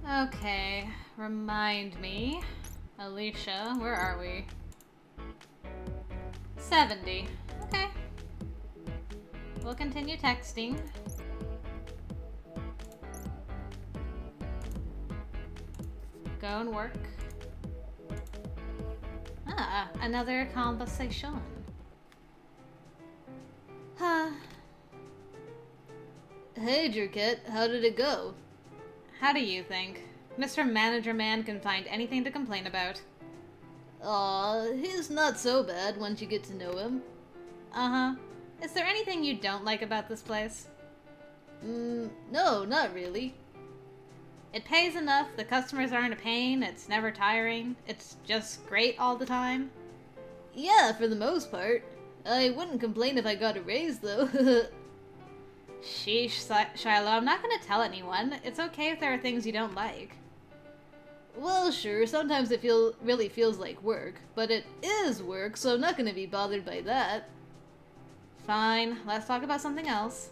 Okay, remind me. Alicia, where are we? 70. Okay. We'll continue texting. Go and work. Ah, another conversation. Huh. Hey, Jerkette, how did it go? How do you think? Mr. Manager Man can find anything to complain about. Aw, he's not so bad once you get to know him. Uh-huh. Is there anything you don't like about this place? No, not really. It pays enough, the customers aren't a pain, it's never tiring, it's just great all the time. Yeah, for the most part. I wouldn't complain if I got a raise, though. Sheesh, Shiloh, I'm not gonna tell anyone. It's okay if there are things you don't like. Well, sure, sometimes it really feels like work, but it is work, so I'm not gonna be bothered by that. Fine, let's talk about something else.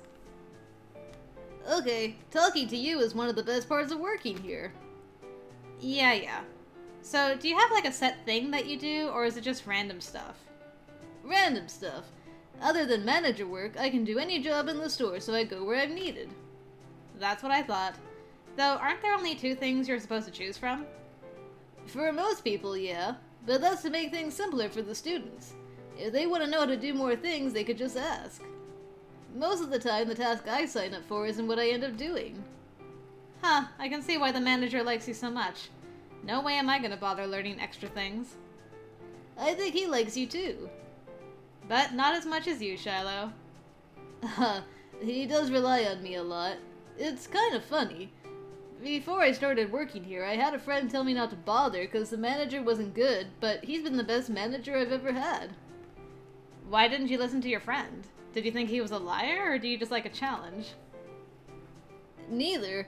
Okay, talking to you is one of the best parts of working here. Yeah. So, do you have like a set thing that you do, or is it just random stuff? Random stuff. Other than manager work, I can do any job in the store, so I go where I'm needed. That's what I thought. Though, aren't there only 2 things you're supposed to choose from? For most people, yeah. But that's to make things simpler for the students. If they want to know how to do more things, they could just ask. Most of the time, the task I sign up for isn't what I end up doing. Huh, I can see why the manager likes you so much. No way am I gonna bother learning extra things. I think he likes you too. But not as much as you, Shiloh. He does rely on me a lot. It's kind of funny. Before I started working here, I had a friend tell me not to bother because the manager wasn't good, but he's been the best manager I've ever had. Why didn't you listen to your friend? Did you think he was a liar, or do you just like a challenge? Neither.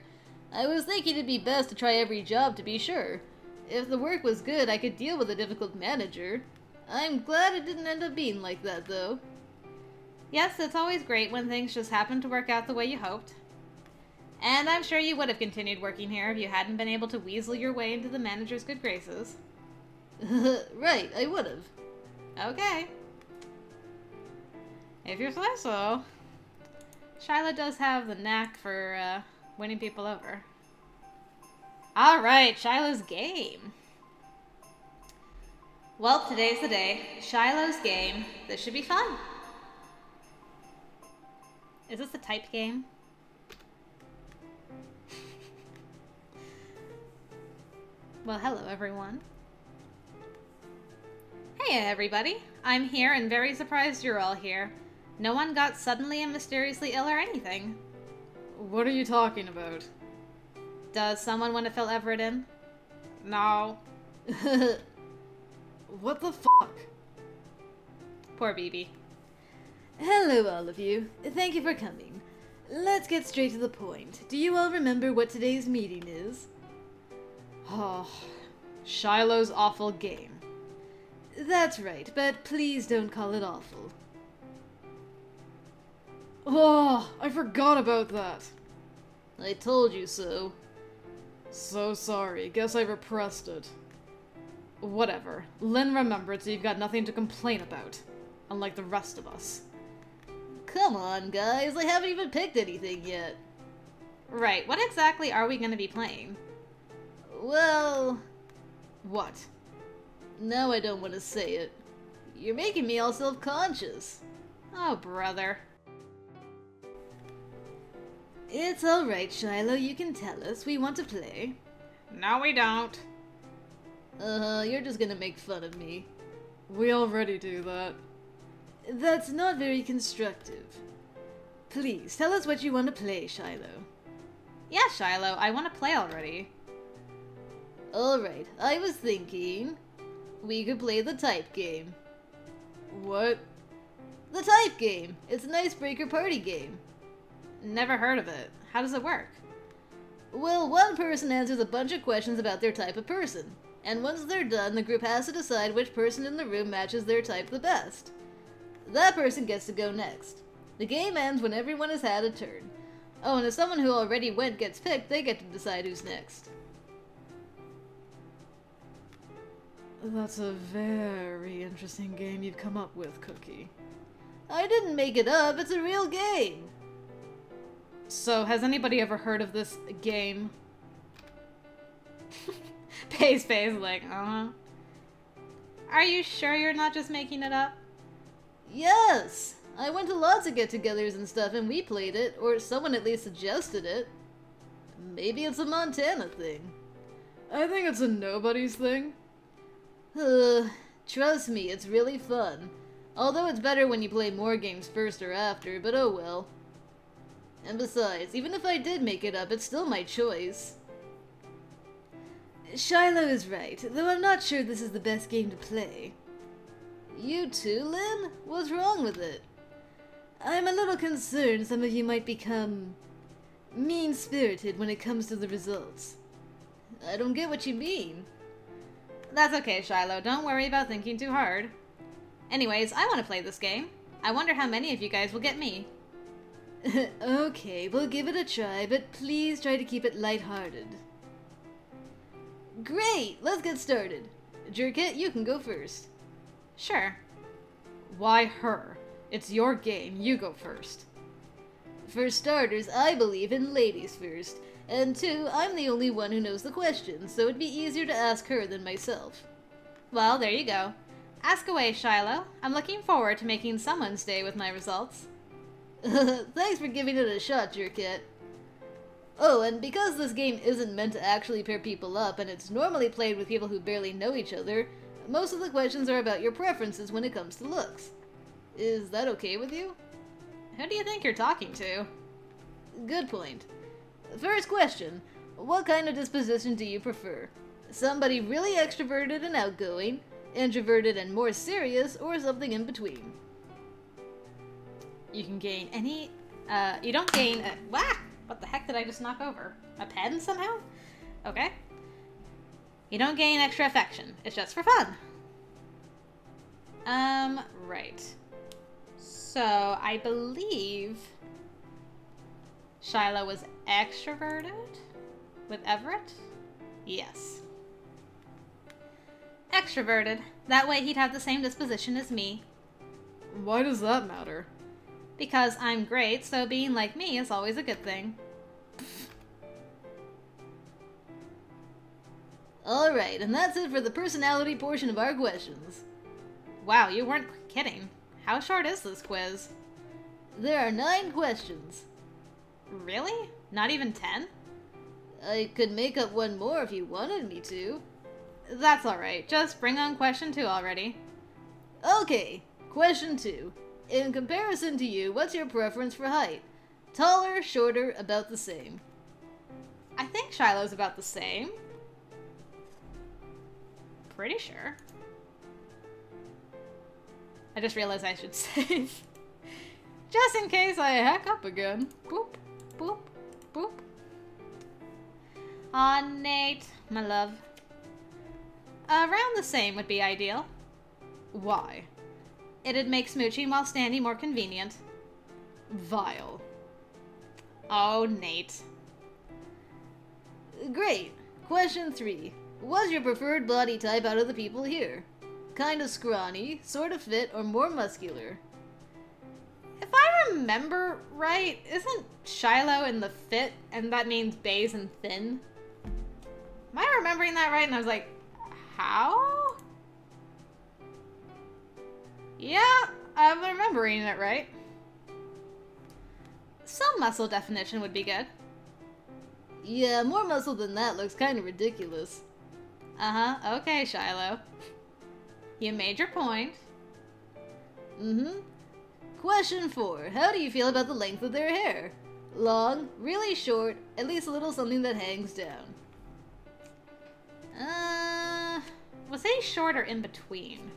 I was thinking it'd be best to try every job to be sure. If the work was good, I could deal with a difficult manager. I'm glad it didn't end up being like that, though. Yes, it's always great when things just happen to work out the way you hoped. And I'm sure you would have continued working here if you hadn't been able to weasel your way into the manager's good graces. Right, I would have. Okay. If you say so. Shiloh does have the knack for winning people over. Alright, Shiloh's game. Well, today's the day. Shiloh's game. This should be fun. Is this a type game? Well, hello everyone. Hey everybody. I'm here and very surprised you're all here. No one got suddenly and mysteriously ill or anything. What are you talking about? Does someone want to fill Everett in? No. What the fuck? Poor BB. Hello all of you. Thank you for coming. Let's get straight to the point. Do you all remember what today's meeting is? Oh, Shiloh's awful game. That's right, but please don't call it awful. Oh, I forgot about that. I told you so. So sorry, guess I repressed it. Whatever. Lynn remembered, so you've got nothing to complain about. Unlike the rest of us. Come on, guys, I haven't even picked anything yet. Right, what exactly are we gonna be playing? Well... What? Now I don't want to say it. You're making me all self-conscious. Oh, brother. It's alright, Shiloh, you can tell us. We want to play. No, we don't. You're just gonna make fun of me. We already do that. That's not very constructive. Please, tell us what you want to play, Shiloh. Yeah, Shiloh, I want to play already. Alright, I was thinking... we could play the type game. What? The type game! It's an icebreaker party game. Never heard of it. How does it work? Well, one person answers a bunch of questions about their type of person. And once they're done, the group has to decide which person in the room matches their type the best. That person gets to go next. The game ends when everyone has had a turn. Oh, and if someone who already went gets picked, they get to decide who's next. That's a very interesting game you've come up with, Cookie. I didn't make it up, it's a real game! So, has anybody ever heard of this game? Pace, like, uh-huh. Are you sure you're not just making it up? Yes! I went to lots of get-togethers and stuff and we played it, or someone at least suggested it. Maybe it's a Montana thing. I think it's a nobody's thing. Trust me, it's really fun. Although it's better when you play more games first or after, but oh well. And besides, even if I did make it up, it's still my choice. Shiloh is right, though I'm not sure this is the best game to play. You too, Lynn? What's wrong with it? I'm a little concerned some of you might become mean-spirited when it comes to the results. I don't get what you mean. That's okay, Shiloh. Don't worry about thinking too hard. Anyways, I want to play this game. I wonder how many of you guys will get me. Okay, we'll give it a try, but please try to keep it lighthearted. Great! Let's get started. Jerky, you can go first. Sure. Why her? It's your game. You go first. For starters, I believe in ladies first. And two, I'm the only one who knows the questions, so it'd be easier to ask her than myself. Well, there you go. Ask away, Shiloh. I'm looking forward to making someone's day with my results. Thanks for giving it a shot, Jerkette. Oh, and because this game isn't meant to actually pair people up, and it's normally played with people who barely know each other, most of the questions are about your preferences when it comes to looks. Is that okay with you? Who do you think you're talking to? Good point. First question, what kind of disposition do you prefer? Somebody really extroverted and outgoing, introverted and more serious, or something in between? You can gain any, you don't gain what the heck did I just knock over? A pen somehow? Okay. You don't gain extra affection. It's just for fun. Right. So, I believe Shiloh was extroverted with Everett? Yes. Extroverted. That way he'd have the same disposition as me. Why does that matter? Because I'm great, so being like me is always a good thing. Alright, and that's it for the personality portion of our questions. Wow, you weren't kidding. How short is this quiz? There are 9 questions. Really? Not even 10? I could make up one more if you wanted me to. That's alright, just bring on question 2 already. Okay, question 2. In comparison to you, what's your preference for height? Taller, shorter, about the same? I think Shiloh's about the same. Pretty sure. I just realized I should save. Just in case I hack up again. Boop, boop, boop. Aw, Nate, my love. Around the same would be ideal. Why? It'd make smooching while standing more convenient. Vile. Oh, Nate. Great. Question 3. What's your preferred body type out of the people here? Kinda scrawny, sorta fit, or more muscular? If I remember right, isn't Shiloh in the fit, and that means beige and thin? Am I remembering that right? And I was like, how? Yeah, I'm remembering it right. Some muscle definition would be good. Yeah, more muscle than that looks kind of ridiculous. Uh-huh, okay, Shiloh. You made your point. Mm-hmm. Question 4. How do you feel about the length of their hair? Long, really short, at least a little something that hangs down. Was he short or in between?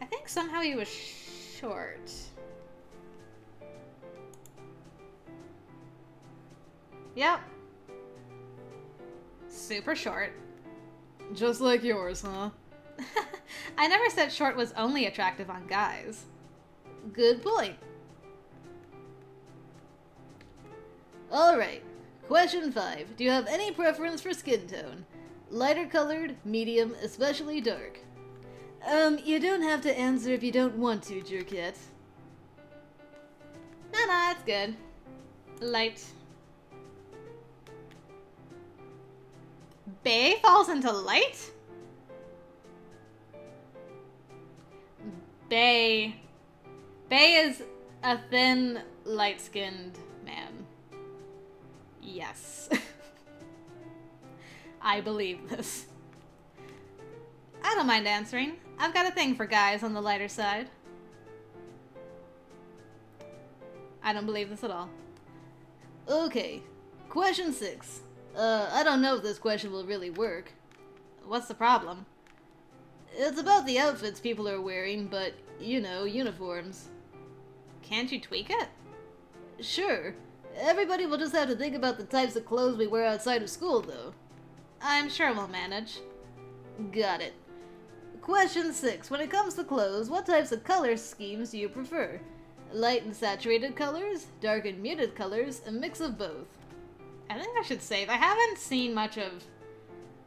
I think somehow he was short. Yep. Super short. Just like yours, huh? I never said short was only attractive on guys. Good point. Alright. Question 5. Do you have any preference for skin tone? Lighter colored, medium, especially dark. You don't have to answer if you don't want to, Jerkette. Nah, it's good. Light. Bay falls into light? Bay is a thin, light-skinned man. Yes. I believe this. I don't mind answering. I've got a thing for guys on the lighter side. I don't believe this at all. Okay. Question 6. I don't know if this question will really work. What's the problem? It's about the outfits people are wearing, but, you know, uniforms. Can't you tweak it? Sure. Everybody will just have to think about the types of clothes we wear outside of school, though. I'm sure we'll manage. Got it. Question 6. When it comes to clothes, what types of color schemes do you prefer? Light and saturated colors, dark and muted colors, a mix of both. I think I should save. I haven't seen much of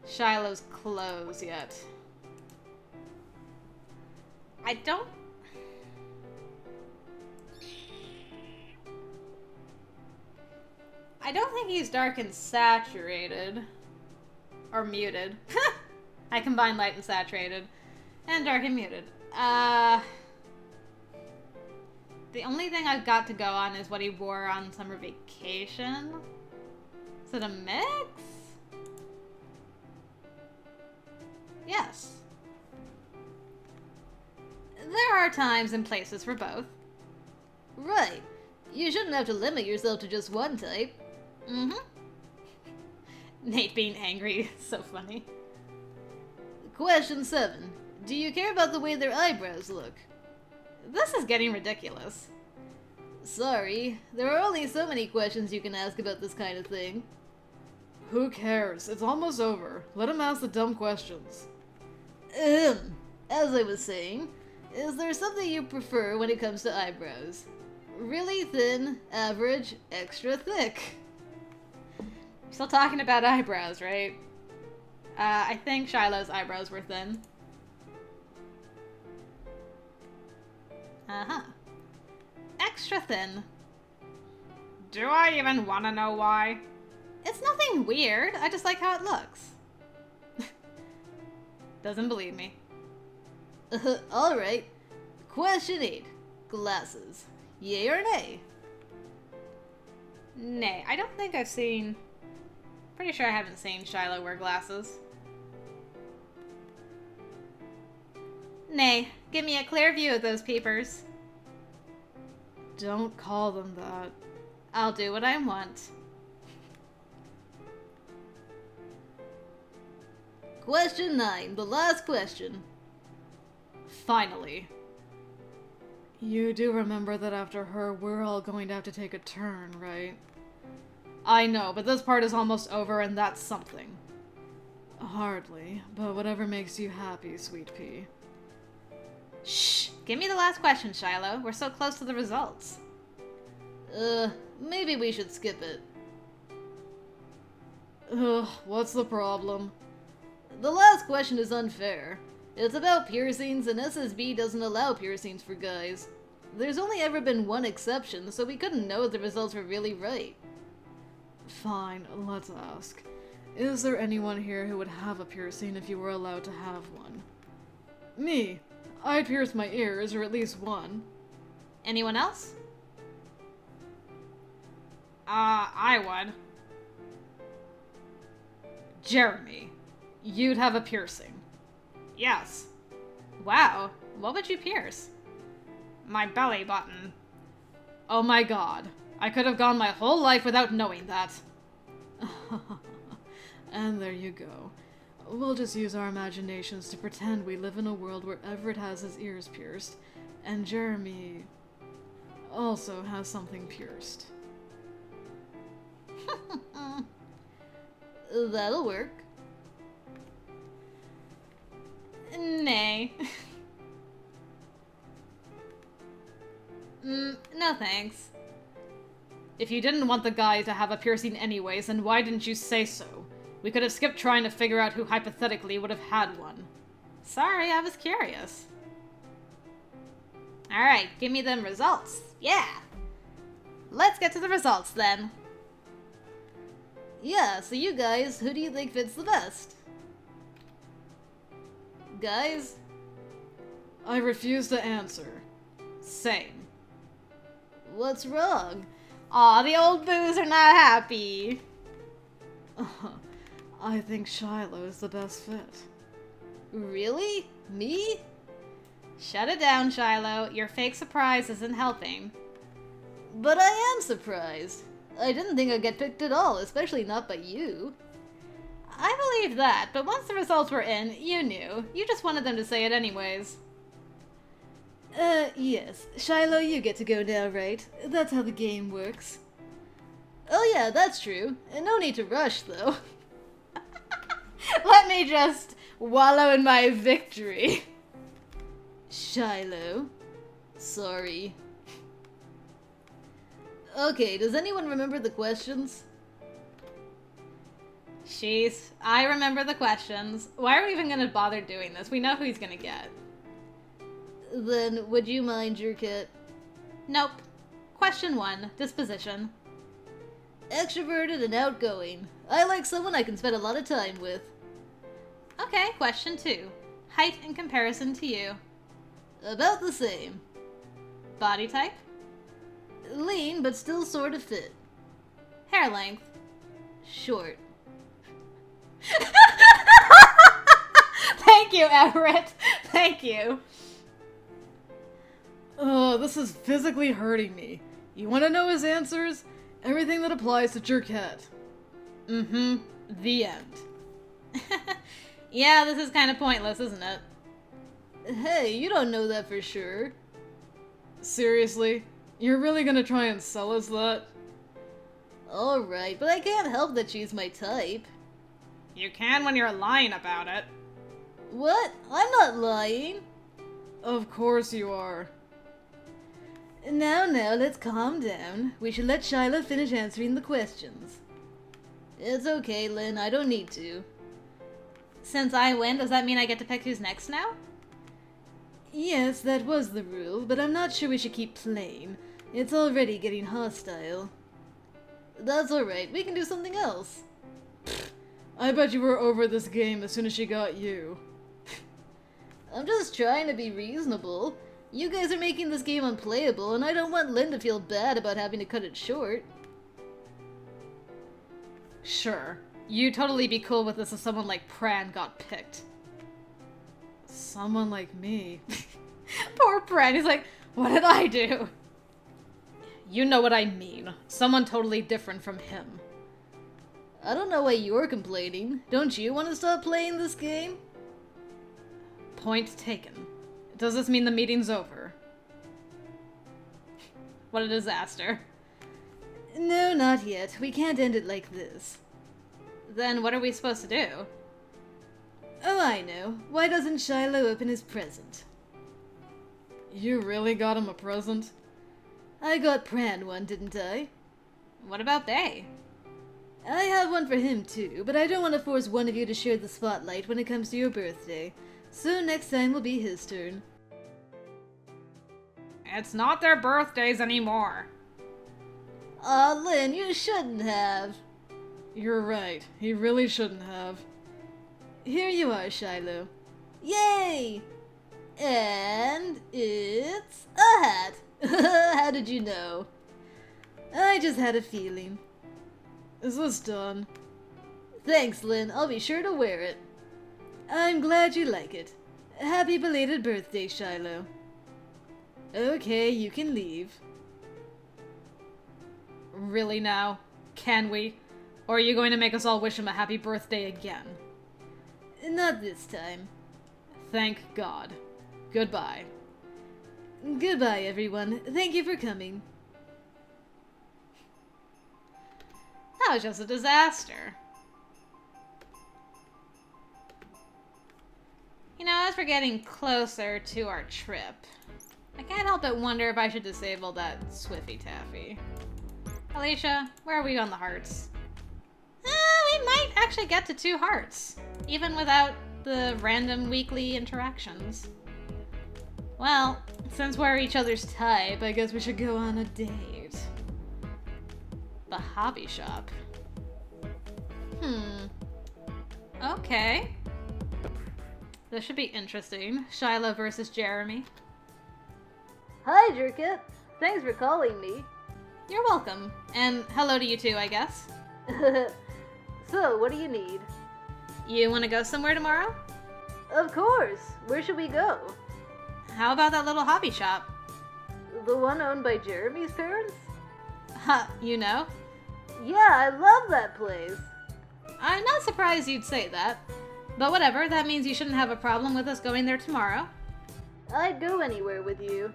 Shiloh's clothes yet. I don't think he's dark and saturated. Or muted. I combined light and saturated. And dark and muted. The only thing I've got to go on is what he wore on summer vacation. Is it a mix? Yes. There are times and places for both. Right. You shouldn't have to limit yourself to just one type. Mm-hmm. Nate being angry is so funny. Question 7. Do you care about the way their eyebrows look? This is getting ridiculous. Sorry, there are only so many questions you can ask about this kind of thing. Who cares? It's almost over. Let him ask the dumb questions. As I was saying, is there something you prefer when it comes to eyebrows? Really thin, average, extra thick? Still talking about eyebrows, right? I think Shiloh's eyebrows were thin. Uh-huh. Extra thin. Do I even want to know why? It's nothing weird. I just like how it looks. Doesn't believe me. Alright. Question 8. Glasses. Yay or nay? Nay. I don't think I've seen... Pretty sure I haven't seen Shiloh wear glasses. Nay. Give me a clear view of those peepers. Don't call them that. I'll do what I want. Question 9, the last question. Finally. You do remember that after her, we're all going to have to take a turn, right? I know, but this part is almost over and that's something. Hardly, but whatever makes you happy, sweet pea. Shh! Give me the last question, Shiloh. We're so close to the results. Maybe we should skip it. Ugh, what's the problem? The last question is unfair. It's about piercings, and SSB doesn't allow piercings for guys. There's only ever been one exception, so we couldn't know if the results were really right. Fine, let's ask. Is there anyone here who would have a piercing if you were allowed to have one? Me. I'd pierce my ears, or at least one. Anyone else? I would. Jeremy. You'd have a piercing. Yes. Wow. What would you pierce? My belly button. Oh my god. I could have gone my whole life without knowing that. And there you go. We'll just use our imaginations to pretend we live in a world where Everett has his ears pierced, and Jeremy also has something pierced. That'll work. Nay. No thanks. If you didn't want the guy to have a piercing anyways, then why didn't you say so? We could have skipped trying to figure out who hypothetically would have had one. Sorry, I was curious. Alright, give me them results. Yeah! Let's get to the results then. Yeah, so you guys, who do you think fits the best? Guys? I refuse to answer. Same. What's wrong? Aw, the old boos are not happy. I think Shiloh is the best fit. Really? Me? Shut it down, Shiloh. Your fake surprise isn't helping. But I am surprised. I didn't think I'd get picked at all, especially not by you. I believe that, but once the results were in, you knew. You just wanted them to say it anyways. Yes. Shiloh, you get to go now, right? That's how the game works. Oh yeah, that's true. No need to rush, though. Let me just wallow in my victory. Shiloh. Sorry. Okay, does anyone remember the questions? Jeez, I remember the questions. Why are we even gonna bother doing this? We know who he's gonna get. Then, would you mind, Jerky? Nope. Question 1. Disposition. Extroverted and outgoing. I like someone I can spend a lot of time with. Okay, question 2. Height in comparison to you. About the same. Body type? Lean, but still sort of fit. Hair length? Short. Thank you, Everett. Thank you. Oh, this is physically hurting me. You want to know his answers? Everything that applies to Jerkette. Mm-hmm. The end. Yeah, this is kind of pointless, isn't it? Hey, you don't know that for sure. Seriously? You're really gonna try and sell us that? Alright, but I can't help that she's my type. You can when you're lying about it. What? I'm not lying. Of course you are. Now, let's calm down. We should let Shiloh finish answering the questions. It's okay, Lynn. I don't need to. Since I win, does that mean I get to pick who's next now? Yes, that was the rule, but I'm not sure we should keep playing. It's already getting hostile. That's alright. We can do something else. I bet you were over this game as soon as she got you. I'm just trying to be reasonable. You guys are making this game unplayable, and I don't want Lynn to feel bad about having to cut it short. Sure. You'd totally be cool with this if someone like Pran got picked. Someone like me? Poor Pran, he's like, what did I do? You know what I mean. Someone totally different from him. I don't know why you're complaining. Don't you want to stop playing this game? Point taken. Does this mean the meeting's over? What a disaster. No, not yet. We can't end it like this. Then what are we supposed to do? Oh, I know. Why doesn't Shiloh open his present? You really got him a present? I got Pran one, didn't I? What about they? I have one for him too, but I don't want to force one of you to share the spotlight when it comes to your birthday. So next time will be his turn. It's not their birthdays anymore. Aw, Lynn, you shouldn't have. You're right. He really shouldn't have. Here you are, Shiloh. Yay! And it's a hat. How did you know? I just had a feeling. Is this done? Thanks, Lynn. I'll be sure to wear it. I'm glad you like it. Happy belated birthday, Shiloh. Okay, you can leave. Really now? Can we? Or are you going to make us all wish him a happy birthday again? Not this time. Thank God. Goodbye. Goodbye, everyone. Thank you for coming. That was just a disaster. You know, as we're getting closer to our trip, I can't help but wonder if I should disable that Swiffy Taffy. Alicia, where are we on the hearts? We might actually get to 2 hearts, even without the random weekly interactions. Well, since we're each other's type, I guess we should go on a date. The hobby shop. Okay. This should be interesting. Shiloh versus Jeremy. Hi, Jerky. Thanks for calling me. You're welcome. And hello to you too, I guess. So, what do you need? You want to go somewhere tomorrow? Of course. Where should we go? How about that little hobby shop? The one owned by Jeremy's parents? Huh, you know? Yeah, I love that place. I'm not surprised you'd say that. But whatever, that means you shouldn't have a problem with us going there tomorrow. I'd go anywhere with you.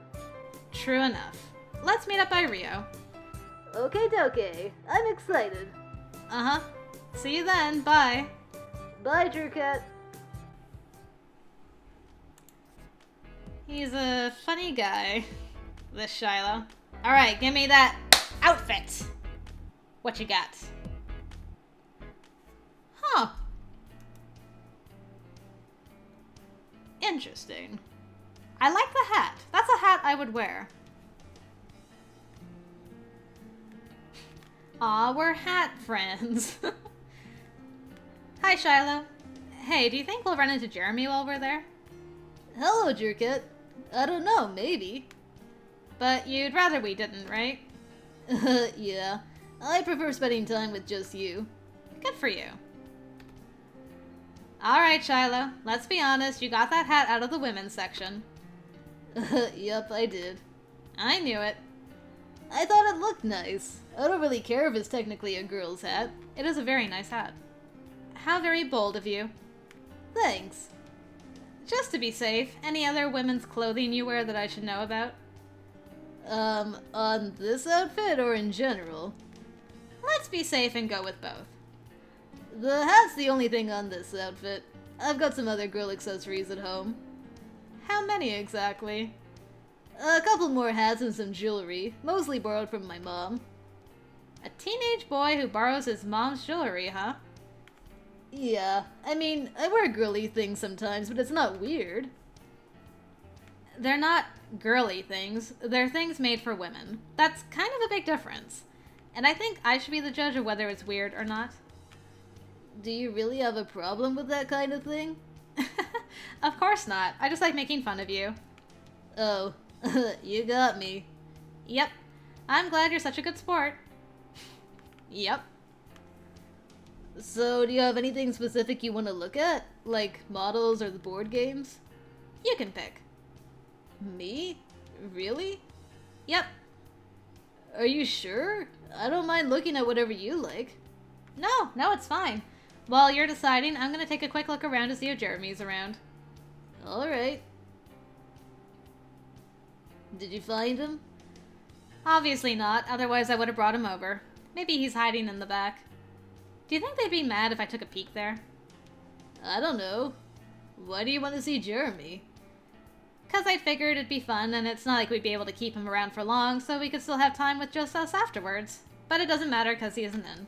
True enough. Let's meet up by Rio. Okay, dokie. I'm excited. Uh-huh. See you then. Bye. Bye, Jerkat. He's a funny guy, this Shiloh. Alright, give me that outfit. What you got? Huh. Interesting. I like the hat. That's a hat I would wear. Aw, we're hat friends. Hi, Shiloh. Hey, do you think we'll run into Jeremy while we're there? Hello, Jerkat. I don't know, maybe. But you'd rather we didn't, right? Yeah. I prefer spending time with just you. Good for you. Alright, Shiloh. Let's be honest, you got that hat out of the women's section. Yup, I did. I knew it. I thought it looked nice. I don't really care if it's technically a girl's hat. It is a very nice hat. How very bold of you. Thanks. Just to be safe, any other women's clothing you wear that I should know about? On this outfit or in general? Let's be safe and go with both. The hat's the only thing on this outfit. I've got some other girl accessories at home. How many exactly? A couple more hats and some jewelry, mostly borrowed from my mom. A teenage boy who borrows his mom's jewelry, huh? Yeah, I mean, I wear girly things sometimes, but it's not weird. They're not girly things. They're things made for women. That's kind of a big difference. And I think I should be the judge of whether it's weird or not. Do you really have a problem with that kind of thing? Of course not. I just like making fun of you. Oh, you got me. Yep. I'm glad you're such a good sport. Yep. So, do you have anything specific you want to look at? Like models or the board games? You can pick. Me? Really? Yep. Are you sure? I don't mind looking at whatever you like. No, it's fine. While you're deciding, I'm gonna take a quick look around to see if Jeremy's around. Alright. Did you find him? Obviously not, otherwise I would have brought him over. Maybe he's hiding in the back. Do you think they'd be mad if I took a peek there? I don't know. Why do you want to see Jeremy? 'Cause I figured it'd be fun, and it's not like we'd be able to keep him around for long, so we could still have time with just us afterwards. But it doesn't matter 'cause he isn't in.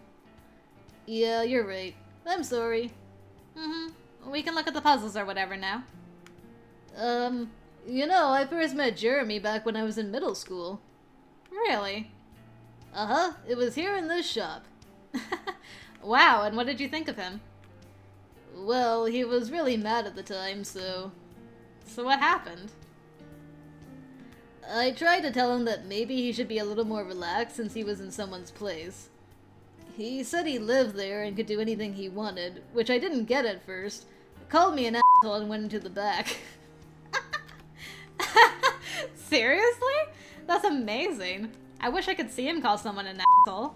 Yeah, you're right. I'm sorry. We can look at the puzzles or whatever now. You know, I first met Jeremy back when I was in middle school. Really? Uh-huh, it was here in this shop. Wow, and what did you think of him? Well, he was really mad at the time, so... So what happened? I tried to tell him that maybe he should be a little more relaxed since he was in someone's place. He said he lived there and could do anything he wanted, which I didn't get at first. Called me an asshole and went into the back. Seriously? That's amazing. I wish I could see him call someone an asshole.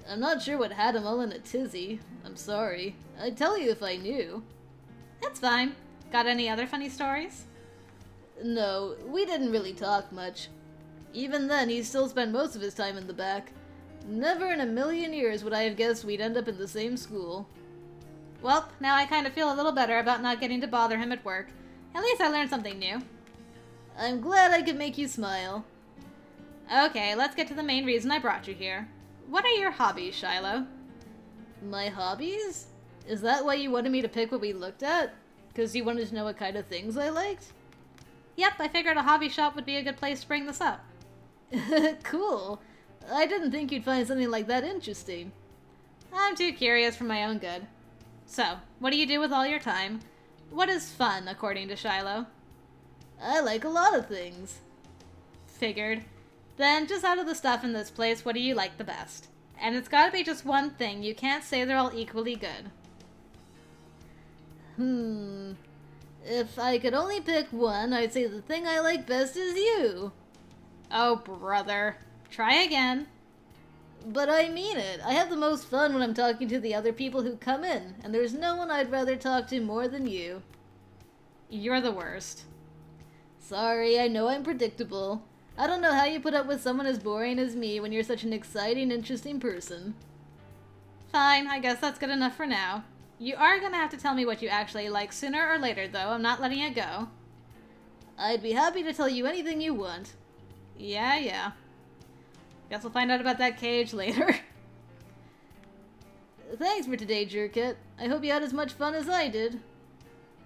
I'm not sure what had him all in a tizzy. I'm sorry. I'd tell you if I knew. It's fine. Got any other funny stories? No, we didn't really talk much. Even then, he still spent most of his time in the back. Never in a million years would I have guessed we'd end up in the same school. Well, now I kind of feel a little better about not getting to bother him at work. At least I learned something new. I'm glad I could make you smile. Okay, let's get to the main reason I brought you here. What are your hobbies, Shiloh? My hobbies? Is that why you wanted me to pick what we looked at? Because you wanted to know what kind of things I liked? Yep, I figured a hobby shop would be a good place to bring this up. Cool. I didn't think you'd find something like that interesting. I'm too curious for my own good. So, what do you do with all your time? What is fun, according to Shiloh? I like a lot of things. Figured. Then, just out of the stuff in this place, what do you like the best? And it's gotta be just one thing. You can't say they're all equally good. If I could only pick one, I'd say the thing I like best is you. Oh, brother. Try again. But I mean it. I have the most fun when I'm talking to the other people who come in, and there's no one I'd rather talk to more than you. You're the worst. Sorry, I know I'm predictable. I don't know how you put up with someone as boring as me when you're such an exciting, interesting person. Fine, I guess that's good enough for now. You are gonna have to tell me what you actually like sooner or later, though. I'm not letting it go. I'd be happy to tell you anything you want. Yeah. Guess we'll find out about that cage later. Thanks for today, Jerkit. I hope you had as much fun as I did.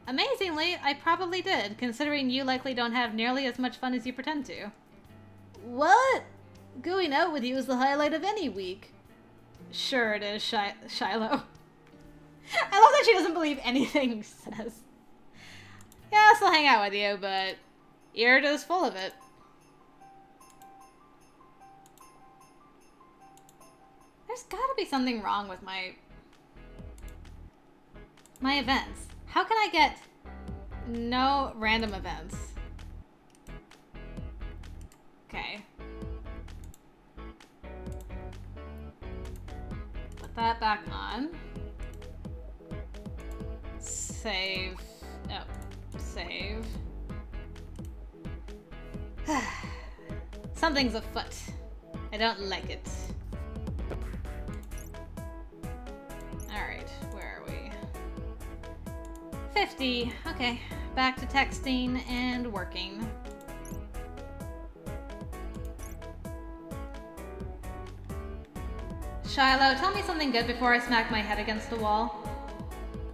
Amazingly, I probably did, considering you likely don't have nearly as much fun as you pretend to. What? Going out with you is the highlight of any week. Sure it is, Shiloh. I love that she doesn't believe anything he says. Yeah, I'll still hang out with you, but you're just full of it. There's gotta be something wrong with my events. How can I get no random events? Okay. Put that back on. Save. Oh, save. Something's afoot. I don't like it. Alright, where are we? 50. Okay, back to texting and working. Shiloh, tell me something good before I smack my head against the wall.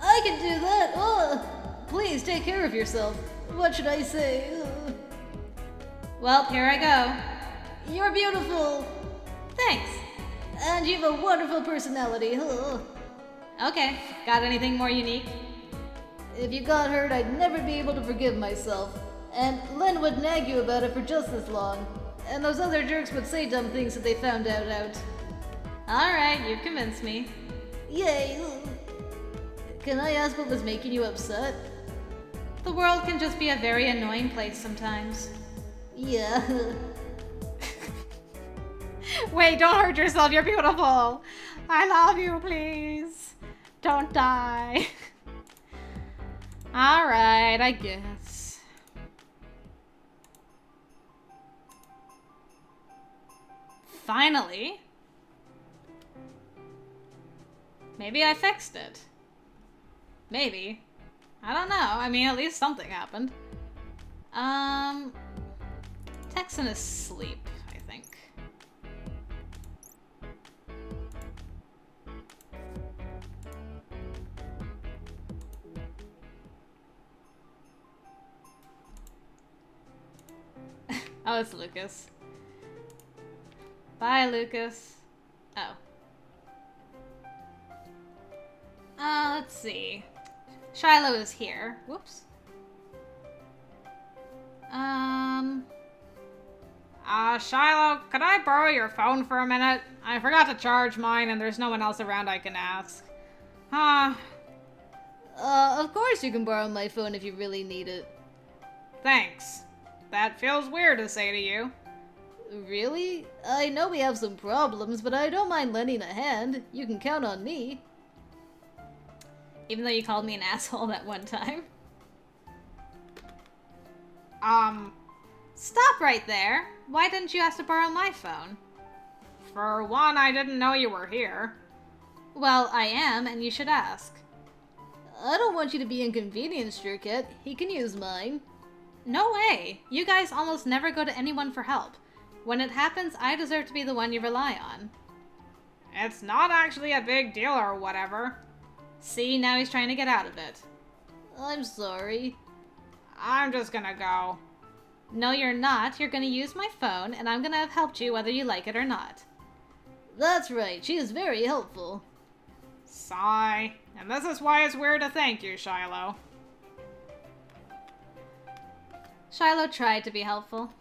I can do that! Please take care of yourself. What should I say? Well, here I go. You're beautiful! Thanks. And you have a wonderful personality. Okay, got anything more unique? If you got hurt, I'd never be able to forgive myself. And Lynn would nag you about it for just as long. And those other jerks would say dumb things if they found out. Alright, you've convinced me. Yay! Can I ask what was making you upset? The world can just be a very annoying place sometimes. Yeah. Wait, don't hurt yourself, you're beautiful! I love you, please! Don't die! Alright, I guess. Finally! Maybe I fixed it. Maybe. I don't know. I mean, at least something happened. Texan is asleep, I think. Oh, it's Lucas. Bye, Lucas. Oh. Let's see. Shiloh is here. Whoops. Shiloh, could I borrow your phone for a minute? I forgot to charge mine and there's no one else around I can ask. Of course you can borrow my phone if you really need it. Thanks. That feels weird to say to you. Really? I know we have some problems, but I don't mind lending a hand. You can count on me. Even though you called me an asshole that one time. Stop right there. Why didn't you ask to borrow my phone? For one, I didn't know you were here. Well, I am, and you should ask. I don't want you to be inconvenienced, Jerkit. He can use mine. No way. You guys almost never go to anyone for help. When it happens, I deserve to be the one you rely on. It's not actually a big deal or whatever. See, now he's trying to get out of it. I'm sorry. I'm just gonna go. No, you're not. You're gonna use my phone, and I'm gonna have helped you whether you like it or not. That's right, she is very helpful. Sigh. And this is why it's weird to thank you, Shiloh. Shiloh tried to be helpful.